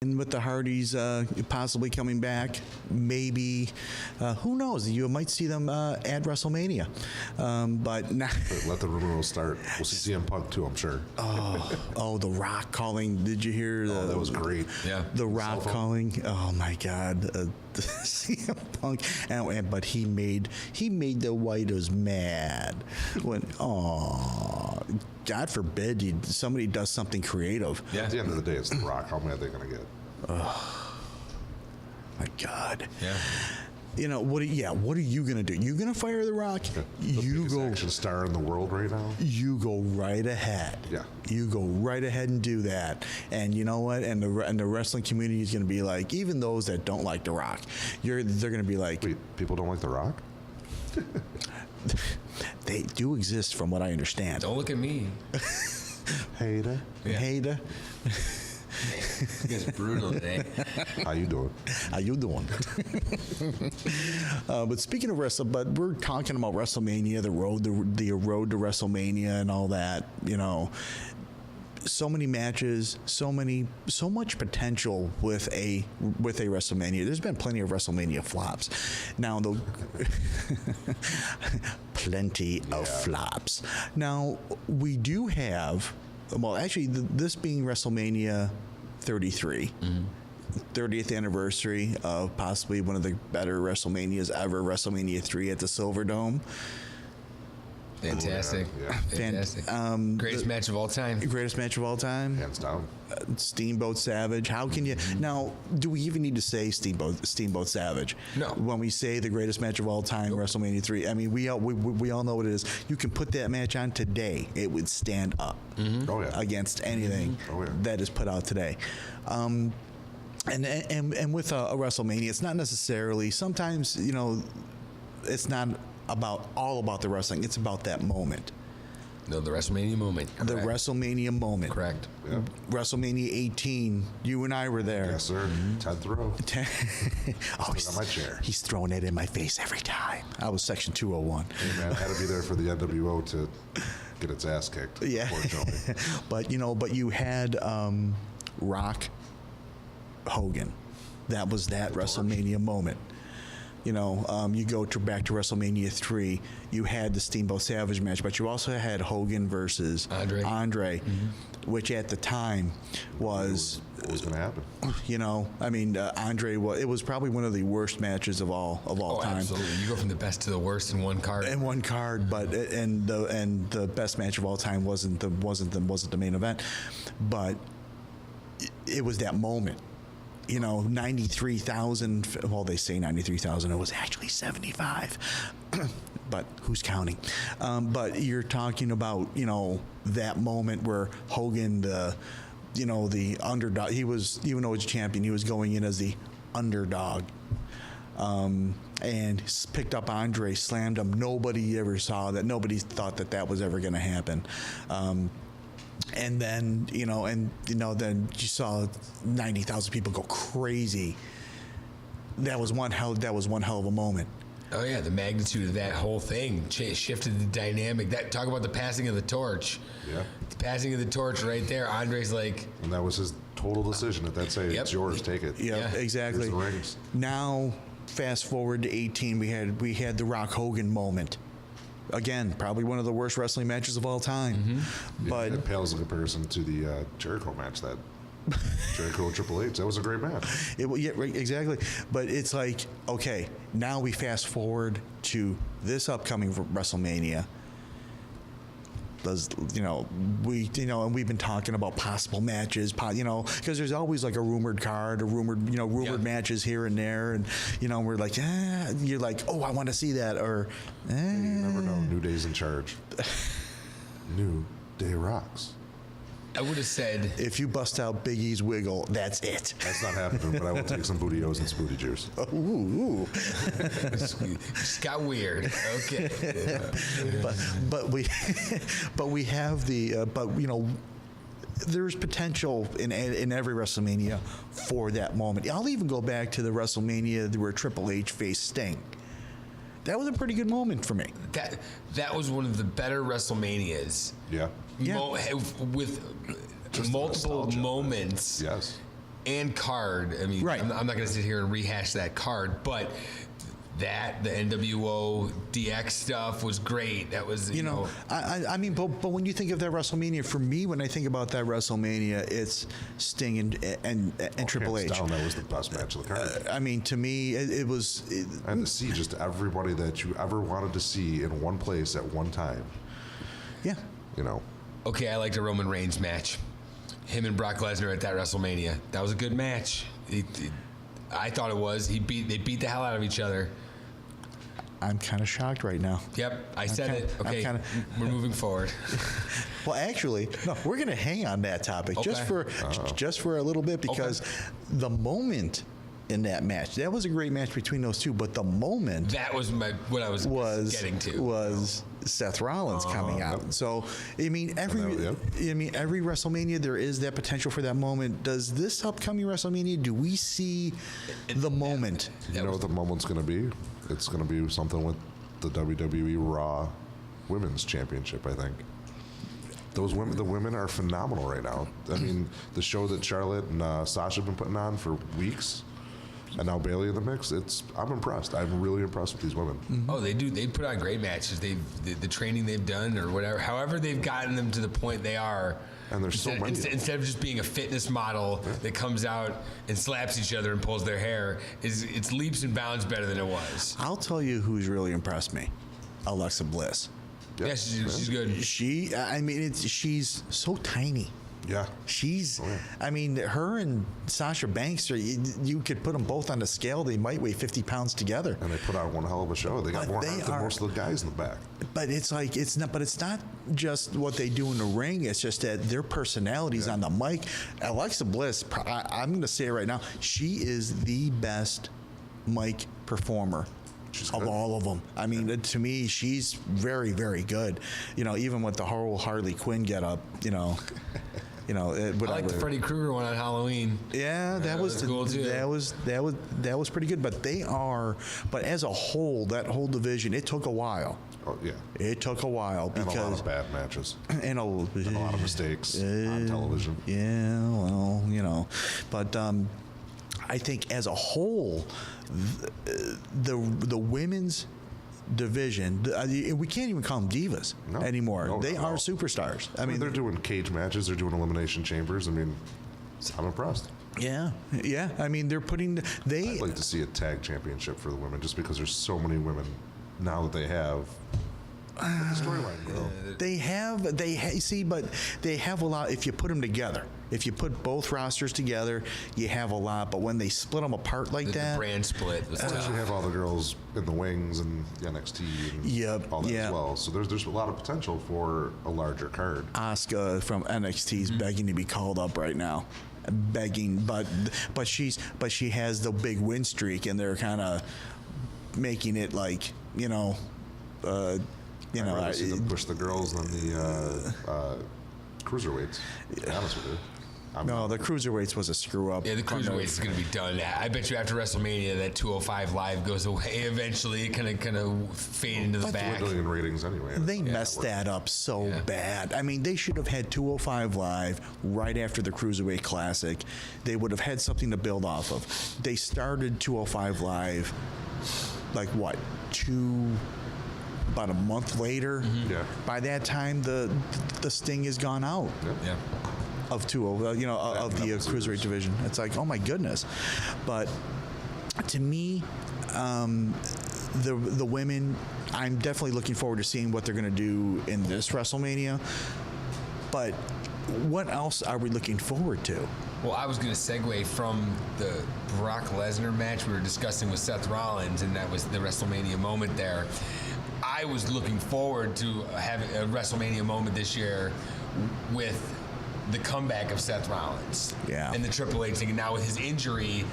And with the Hardys possibly coming back, maybe, who knows? You might see them at WrestleMania. But let the rumor start. We'll see CM Punk too, I'm sure. Oh, The Rock calling. Did you hear? That was great. Yeah. The Rock calling. Oh my God. CM Punk. But he made the Whiters mad. When God forbid somebody does something creative. Yeah. At the end of the day, it's The Rock. How mad are they going to get? Oh my God. Yeah. What are you gonna do? You gonna fire The Rock? The biggest action star in the world right now. You go right ahead. Yeah. You go right ahead and do that. And you know what? And the wrestling community is gonna be like, even those that don't like The Rock, they're gonna be like, wait, people don't like The Rock? They do exist, from what I understand. Don't look at me. Hater. Yeah. Hater. It's brutal today. How you doing? But speaking of wrestling, but we're talking about WrestleMania, the road to WrestleMania, and all that. So many matches, so much potential with a WrestleMania. There's been plenty of WrestleMania flops. Now, plenty of flops. Now, we do have. Well, actually, this being WrestleMania 33, 30th anniversary of possibly one of the better WrestleManias ever, WrestleMania 3 at the Silver Dome. Fantastic. Yeah. Fantastic. Greatest match of all time. Greatest match of all time. Hands down. Steamboat Savage. How can you now? Do we even need to say Steamboat Savage? No. When we say the greatest match of all time, WrestleMania 3. I mean, we all know what it is. You can put that match on today; it would stand up against anything that is put out today. And with a WrestleMania, it's not necessarily. Sometimes it's not all about the wrestling. It's about that moment. No, the WrestleMania moment. Correct. The WrestleMania moment. Correct. Yeah. WrestleMania 18. You and I were there. Yes, sir. 10th row. He's on my chair. He's throwing it in my face every time. I was section 201. Hey man, I had to be there for the NWO to get its ass kicked. Yeah. Unfortunately. but you had Rock Hogan. That was that WrestleMania moment. You go back to WrestleMania 3, you had the Steamboat Savage match, but you also had Hogan versus Andre, which at the time was... What was going to happen? Andre, it was probably one of the worst matches of all time. Absolutely. You go from the best to the worst in one card. But the best match of all time wasn't the main event, but it was that moment. 93,000. Well, they say 93,000. It was actually 75. But who's counting? But you're talking about, that moment where Hogan, the underdog, he was, even though he's champion, he was going in as the underdog. And picked up Andre, slammed him. Nobody ever saw that. Nobody thought that was ever going to happen. And then, then you saw 90,000 people go crazy. That was one hell of a moment. Oh yeah, the magnitude of that whole thing shifted the dynamic. Talk about the passing of the torch. Yeah. The passing of the torch right there. Andre's like, and that was his total decision at that stage. It's yours, take it. Yeah, exactly. Here's the rings. Now, fast forward to 18, we had the Rock Hogan moment. Again, probably one of the worst wrestling matches of all time. But it pales in comparison to the Jericho match, that Jericho Triple H. That was a great match. Right, exactly. But it's like, okay, now we fast forward to this upcoming WrestleMania. And we've been talking about possible matches, because there's always like a rumored card, rumored matches here and there, and we're like, you're like, oh, I want to see that, or you never know. New Day's in charge. New Day rocks. I would have said, if you bust out Big E's Wiggle, that's it. That's not happening, but I will take some Booty-O's and Spooty Juice. Ooh. Just got weird. Okay. But we have there's potential in every WrestleMania for that moment. I'll even go back to the WrestleMania where Triple H faced Sting. That was a pretty good moment for me. That was one of the better WrestleManias. Yeah. With just multiple moments. Yes. and card. I mean, Right. I'm not going to sit here and rehash that card, but the NWO DX stuff was great. That was, you know. I mean, but when you think of that WrestleMania, for me, when I think about that WrestleMania, it's Sting and Triple H. Down, that was the best match of the card. I mean, to me, it was. And to see just everybody that you ever wanted to see in one place at one time. Yeah. You know. Okay, I liked a Roman Reigns match. Him and Brock Lesnar at that WrestleMania. That was a good match. I thought it was. They beat the hell out of each other. I'm kind of shocked right now. Yep, I said it. Okay, we're moving forward. Well, actually, no, we're going to hang on that topic just for a little bit, because the moment in that match, that was a great match between those two, but the moment that was what I was getting to was Seth Rollins coming out. So I mean, every WrestleMania there is that potential for that moment. Does this upcoming WrestleMania, do we see the moment? You know what the moment's going to be? It's going to be something with the WWE Raw Women's Championship, I think. The women are phenomenal right now. I mean, the show that Charlotte and Sasha have been putting on for weeks, and now Bayley in the mix. I'm impressed. I'm really impressed with these women. Mm-hmm. Oh, they do. They put on great matches. The training they've done, or whatever, however they've gotten them to the point they are. And there's so many. Instead of just being a fitness model that comes out and slaps each other and pulls their hair, it's leaps and bounds better than it was. I'll tell you who's really impressed me: Alexa Bliss. Yeah, she's good. She's so tiny. Yeah. I mean, her and Sasha Banks, you could put them both on the scale. They might weigh 50 pounds together. And they put on one hell of a show. They got more height than most of the guys in the back. But it's not just what they do in the ring. It's just that their personalities on the mic. Alexa Bliss, I'm going to say it right now, she is the best mic performer of all of them. I mean, to me, she's very, very good. You know, even with the whole Harley Quinn get up, whatever. I like the Freddy Krueger one on Halloween. Yeah, that was cool too. That was pretty good. But as a whole, that whole division, it took a while. Oh yeah, it took a while because and a lot of bad matches and a lot of mistakes on television. Yeah, well, but I think as a whole, the women's division, we can't even call them divas anymore. No, they are superstars. I mean, they're doing cage matches. They're doing elimination chambers. I mean, I'm impressed. Yeah. I mean, they're putting. I'd like to see a tag championship for the women, just because there's so many women now that they have. Storyline, bro. They have a lot. If you put them together, if you put both rosters together, you have a lot. But when they split them apart like that, the brand split was tough. You have all the girls in the wings and the NXT and all that as well. So there's a lot of potential for a larger card. Asuka from NXT is begging to be called up right now. Begging, but she has the big win streak, and they're kind of making it like I'd rather see them push the girls than the cruiserweights. To be honest with you. The cruiserweights was a screw up. Yeah, the cruiserweights is going to be done. I bet you after WrestleMania that 205 Live goes away eventually. It kind of fade into the back. Dwindling ratings anyway. They messed that up so bad. I mean, they should have had 205 Live right after the Cruiserweight Classic. They would have had something to build off of. They started 205 Live like what, about a month later. Mm-hmm. Yeah. By that time, the Sting has gone out. Yeah. Of the cruiserweight division. It's like, oh my goodness. But to me, the women, I'm definitely looking forward to seeing what they're going to do in this WrestleMania. But what else are we looking forward to? Well, I was going to segue from the Brock Lesnar match we were discussing with Seth Rollins, and that was the WrestleMania moment there. I was looking forward to having a WrestleMania moment this year with the comeback of Seth Rollins. Yeah. And the Triple H thing. And now with his injury,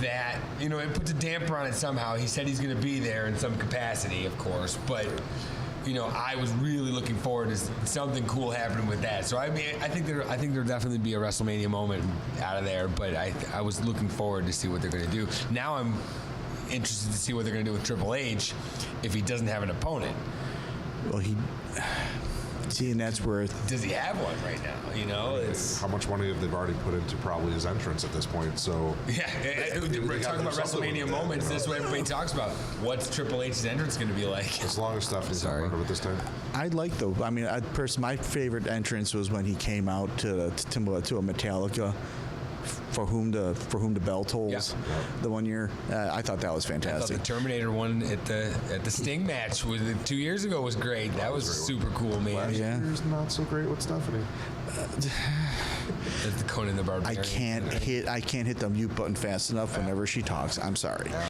that, it puts a damper on it somehow. He said he's going to be there in some capacity, of course, but I was really looking forward to something cool happening with that. So I mean, I think there'll definitely be a WrestleMania moment out of there, but I was looking forward to see what they're going to do. Now I'm interested to see what they're going to do with Triple H if he doesn't have an opponent. Well, See, and that's where. Does he have one right now? You know, it's how much money have they already put into probably his entrance at this point? So we're talking about WrestleMania moments. This is what everybody talks about. What's Triple H's entrance going to be like? As long as Stephanie's not part of it this time. I like though. I mean, my favorite entrance was when he came out to a Metallica. For whom the bell tolls, the one year, I thought that was fantastic. I thought the Terminator one at the Sting match 2 years ago was great. That was super cool, man. Last year's not so great with Stephanie. That's the Conan the Barbarian. I can't hit the mute button fast enough whenever she talks. I'm sorry.